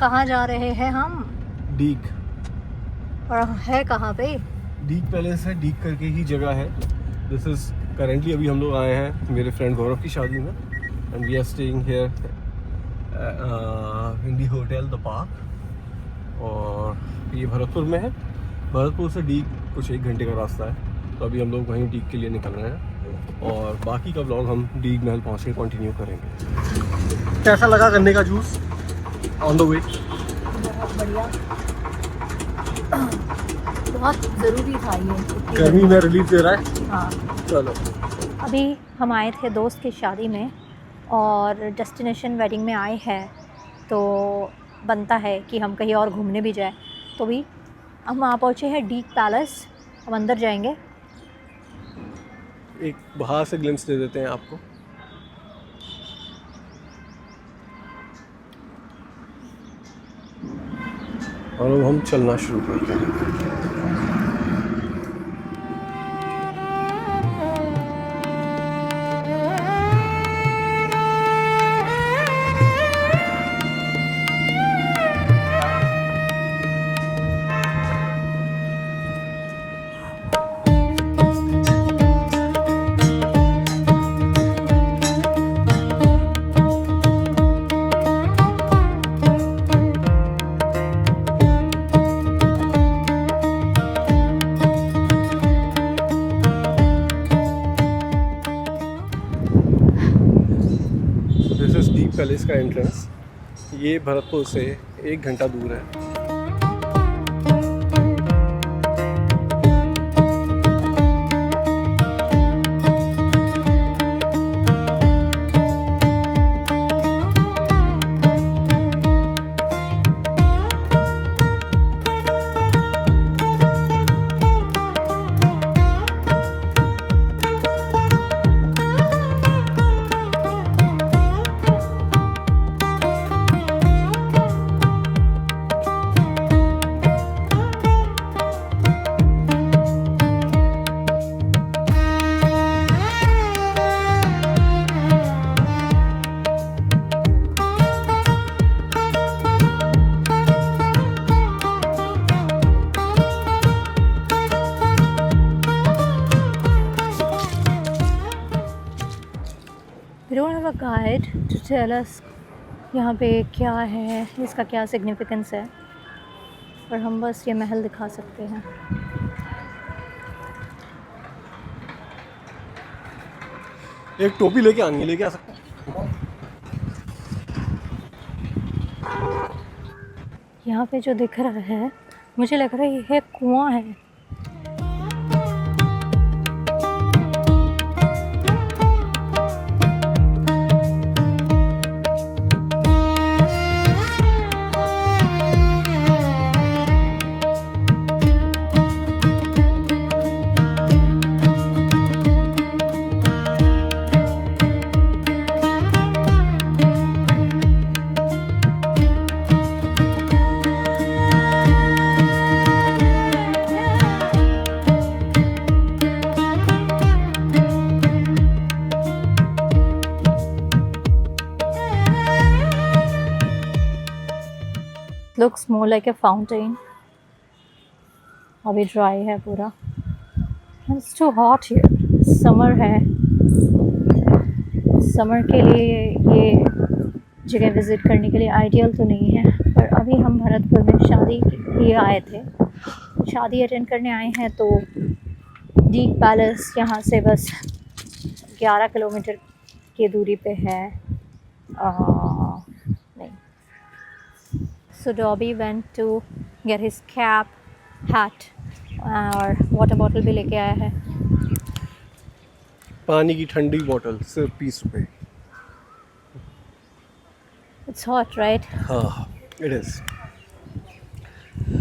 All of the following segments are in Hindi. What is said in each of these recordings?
कहाँ जा रहे हैं हम? डीग। और है कहाँ पे? डीग पैलेस है, डीग करके ही जगह है। दिस इज करेंटली अभी हम लोग आए हैं मेरे फ्रेंड गौरव की शादी में, and we are staying here in the hotel the park. और ये भरतपुर में है। भरतपुर से डीग कुछ 1 घंटे का रास्ता है, तो अभी हम लोग वहीं डीग के लिए निकल रहे हैं और बाकी का व्लॉग हम डीग महल पहुँच के कंटिन्यू करेंगे। कैसा लगा गन्ने का जूस ऑन द वे? बहुत बढ़िया, बहुत ज़रूरी था ये। गर्मी में रिलीफ दे रहा है। हाँ, चलो। अभी हम आए थे दोस्त की शादी में और डेस्टिनेशन वेडिंग में आए हैं, तो बनता है कि हम कहीं और घूमने भी जाए। तो भी हम वहाँ पहुँचे हैं डीग पैलेस, हम अंदर जाएंगे। एक बाहर से ग्लिम्स दे देते हैं आपको। और अब हम चलना शुरू करते हैं। दिस इज डीग पैलेस का एंट्रेंस। ये भरतपुर से 1 घंटा दूर है। We don't have a guide to tell us यहाँ पे क्या है, इसका क्या सिग्निफिकेंस है, पर हम बस ये महल दिखा सकते हैं। एक टोपी लेके आनी है, लेके आ सकते हैं। यहाँ पे जो दिख रहा है, मुझे लग रहा है ये कुआं है। Looks more like a fountain. अभी ड्राई है पूरा। It's too hot here. Summer है। Summer के लिए ये जगह विज़िट करने के लिए आइडियल तो नहीं है, पर अभी हम भरतपुर में शादी के लिए आए थे। शादी अटेंड करने आए हैं, तो डीग पैलेस यहाँ से बस 11 किलोमीटर की दूरी पे है। So Dobby went to get his cap, hat और वाटर बॉटल भी लेके आया है। पानी की ठंडी बोतल सिर्फ 20 रुपए। It's hot, right? हाँ, it is.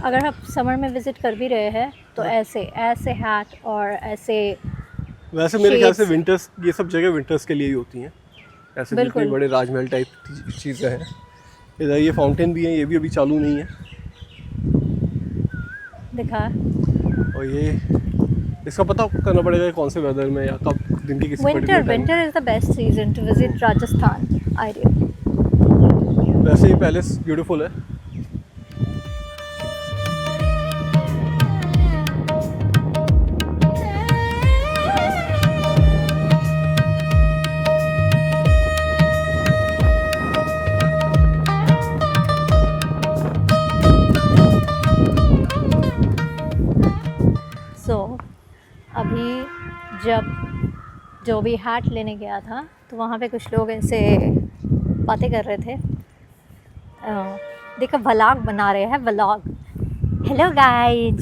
अगर आप समर में विजिट कर भी रहे हैं तो ऐसे हैट और ऐसे वैसे मेरे ख्याल से shades- विंटर्स, ये सब जगह विंटर्स के लिए ही होती हैं। ऐसे जितने बिल्कुल। बड़े राजमहल टाइप चीज़ें हैं। इधर ये फाउंटेन भी है, ये भी अभी चालू नहीं है। दिखा। और ये इसका पता करना पड़ेगा कौन से वेदर में या कब दिन की किसी particular time में। Winter is the best season two visit Rajasthan, ideal. वैसे ये पैलेस ब्यूटीफुल है, जो भी हैट लेने गया था तो वहाँ पे कुछ लोग ऐसे बातें कर रहे थे। देखो व्लॉग बना रहे हैं, व्लॉग। Hello guys.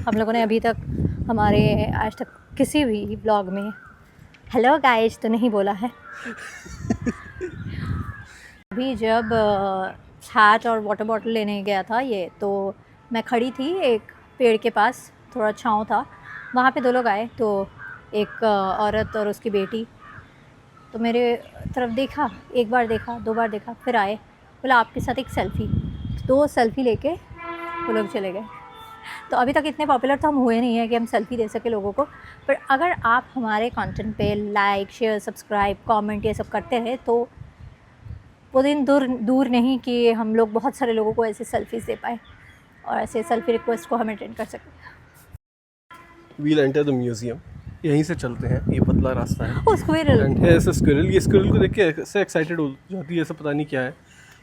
हम लोगों ने अभी तक हमारे आज तक किसी भी व्लॉग में हेलो गाइज तो नहीं बोला है। अभी जब हैट और वाटर बॉटल लेने गया था ये, तो मैं खड़ी थी एक पेड़ के पास, थोड़ा छाँव था, वहाँ पे 2 लोग आए। तो एक औरत और उसकी बेटी, तो मेरे तरफ देखा, एक बार देखा, 2 बार देखा, फिर आए, बोला आपके साथ एक सेल्फ़ी। 2 सेल्फ़ी लेके वो लोग चले गए। तो अभी तक इतने पॉपुलर तो हम हुए नहीं हैं कि हम सेल्फ़ी दे सके लोगों को, पर अगर आप हमारे कंटेंट पे लाइक, शेयर, सब्सक्राइब, कमेंट ये सब करते रहे तो वो दिन दूर नहीं कि हम लोग बहुत सारे लोगों को ऐसे सेल्फ़ीज़ दे पाए और ऐसे सेल्फ़ी रिक्वेस्ट को हम अटेंड कर सकें। We'll enter the museum. यहीं से चलते हैं, ये पतला रास्ता है। ओह स्क्विरल। एंड हेयर स्क्विरल, ये स्क्विरल को देख के ऐसे एक्साइटेड हो जाती है, ऐसा पता नहीं क्या है।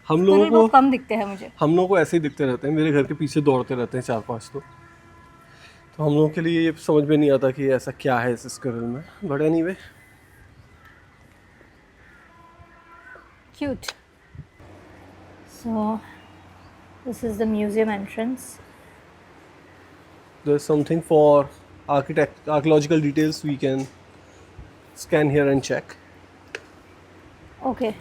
हम लोगों को कम दिखते हैं मुझे। हम लोगों को ऐसे ही दिखते रहते हैं, मेरे घर के पीछे दौड़ते रहते हैं 4-5 तो हम लोगों के लिए ये समझ में नहीं आता कि ऐसा क्या है इस स्क्विरल में, but anyway. Cute. So this is the museum entrance. There's something for archaeological details we can scan here and check. Okay.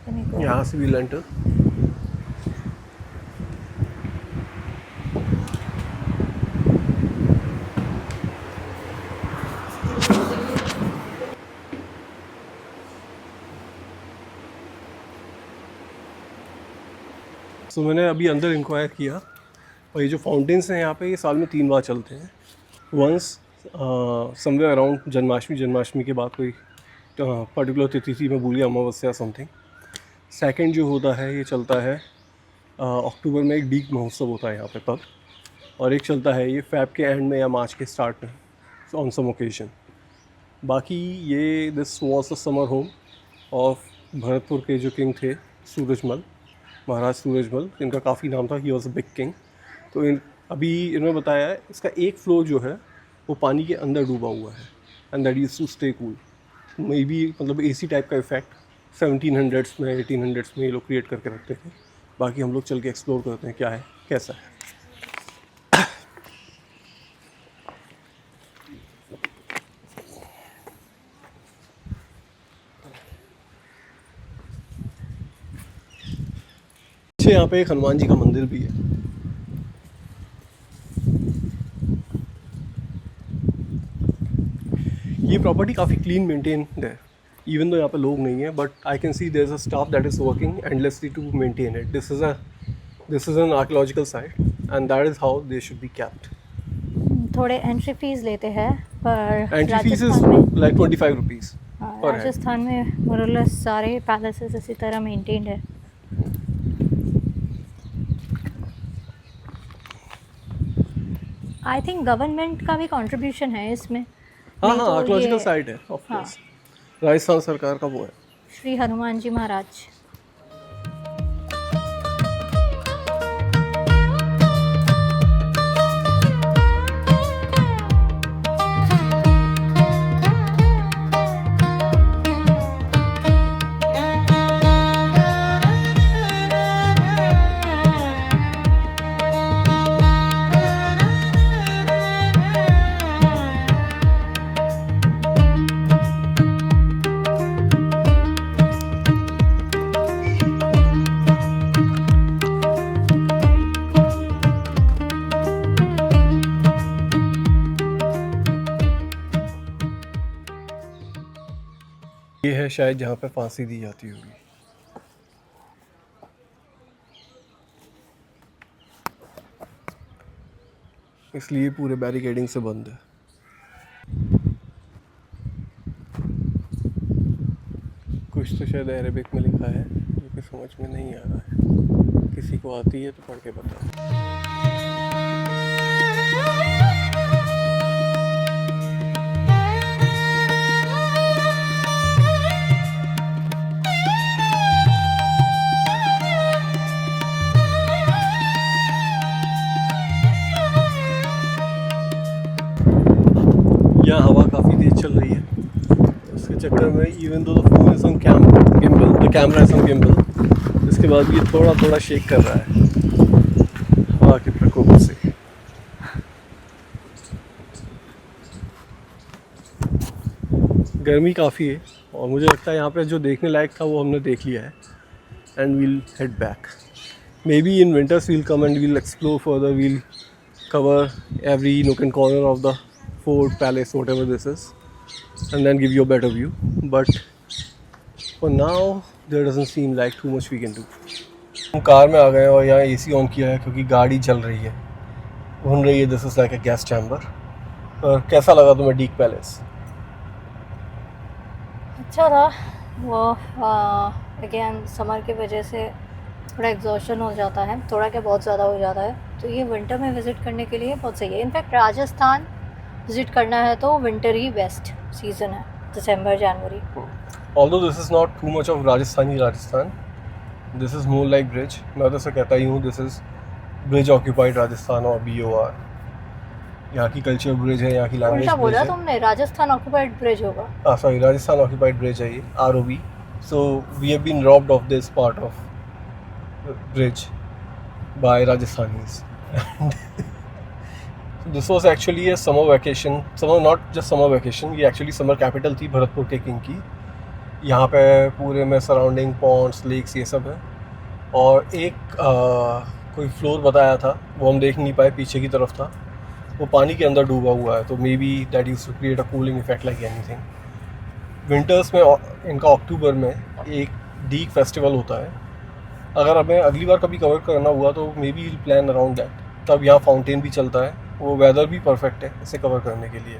Can you go? यहाँ से we'll enter. तो मैंने अभी अंदर इंक्वायर किया और ये जो फाउंटेन्स हैं यहाँ पे, ये साल में 3 बार चलते हैं। वंस समवेयर अराउंड जन्माष्टमी के बाद कोई पर्टिकुलर तिथि में भूल गया, अमावस्या समथिंग। सेकंड जो होता है ये चलता है अक्टूबर में, एक डीग महोत्सव होता है यहाँ पे तब, और एक चलता है ये फ़ैब के एंड में या मार्च के स्टार्ट में ऑन सम ओकेजन। बाकी ये this was the summer home of Bharatpur के जो किंग थे सूरजमल, महाराज सूरजमल, इनका काफ़ी नाम था, he was a big king. तो अभी इन्होंने बताया है इसका एक फ्लोर जो है वो पानी के अंदर डूबा हुआ है, and that is to stay cool. Maybe मतलब एसी टाइप का इफेक्ट 1700s में 1800s में ये लोग क्रिएट करके रखते थे। बाकी हम लोग चल के एक्सप्लोर करते हैं क्या है कैसा है। यहाँ पे एक हनुमान जी का मंदिर भी है। ये प्रॉपर्टी काफ़ी क्लीन मेंटेन्ड है, इवन दो यहाँ पे लोग नहीं है, but I can see there is a staff that is working endlessly to maintain it. This is an archaeological site and that is how they should be kept. थोड़े एंट्री फीस लेते हैं, पर entry fee is like 25 rupees. Rajasthan में मोरलेस सारे पैलेसेस इसी तरह मेंटेन्ड है। आई थिंक गवर्नमेंट का भी कंट्रीब्यूशन है इसमें। हाँ हाँ, आर्कियोलॉजिकल साइट है ऑफ कोर्स, राजस्थान सरकार का वो है। श्री हनुमान जी महाराज। ये है शायद जहाँ पे फांसी दी जाती होगी। इसलिए पूरे बैरिकेडिंग से बंद है। कुछ तो शायद अरेबिक में लिखा है जो कि समझ में नहीं आ रहा है। किसी को आती है तो पढ़ के बताओ। चक्कर में even though the phone is on gimbal, the camera is on gimbal, इसके बाद भी ये थोड़ा थोड़ा शेक कर रहा है हवा के प्रकोप से। गर्मी काफ़ी है और मुझे लगता है यहाँ पे जो देखने लायक था वो हमने देख लिया है and we'll head back. Maybe in winters we'll come and we'll explore further, we'll cover every nook and corner of the fort, palace, whatever this is, and then give you a better view. But for now there doesn't seem like too much we can do. हम कार में आ गए और यहाँ AC ऑन किया है क्योंकि गाड़ी चल रही है, घूम रही है। This is like a gas chamber. और कैसा लगा तुम्हें डीक पैलेस? अच्छा था वो। अगेन समर की वजह से थोड़ा एग्जॉशन हो जाता है, थोड़ा क्या बहुत ज़्यादा हो जाता है, तो ये विंटर में विज़िट करने के लिए बहुत सही है। इनफैक्ट राजस्थान विज़िट करना है तो विंटर ही बेस्ट सीज़न है, दिसंबर जनवरी। Although this is not too much of Rajasthan, this is more like bridge। मैं तो ऐसा कहता ही हूँ, this is bridge occupied Rajasthan और BOR। यहाँ की कल्चर ब्रिज है, यहाँ की लैंग्वेज उल्टा बोला ब्रिज है। तुमने, राजस्थान ऑक्युपाइड ब्रिज होगा। सॉरी, राजस्थान ऑक्युपाइड ब्रिज है ये, ROB। So we have been robbed of this part of bridge by Rajasthanis। This was actually a summer vacation, not just summer vacation, ये actually summer capital थी भरतपुर के किंग की। यहाँ पे पूरे में सराउंडिंग पॉन्ड्स, लेक्स, ये सब है। और एक कोई फ्लोर बताया था, वो हम देख नहीं पाए, पीछे की तरफ था, वो पानी के अंदर डूबा हुआ है। तो maybe that use to create a cooling effect like anything. Winters में इनका अक्टूबर में एक डीक फेस्टिवल होता है। अगर हमें अगली बार कभी कवर करना हुआ तो may be will plan around that. तब यहाँ फाउंटेन भी चलता है, वो वेदर भी परफेक्ट है इसे कवर करने के लिए।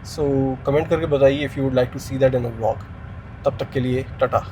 सो कमेंट करके बताइए if you would like to see that in a vlog. तब तक के लिए टाटा।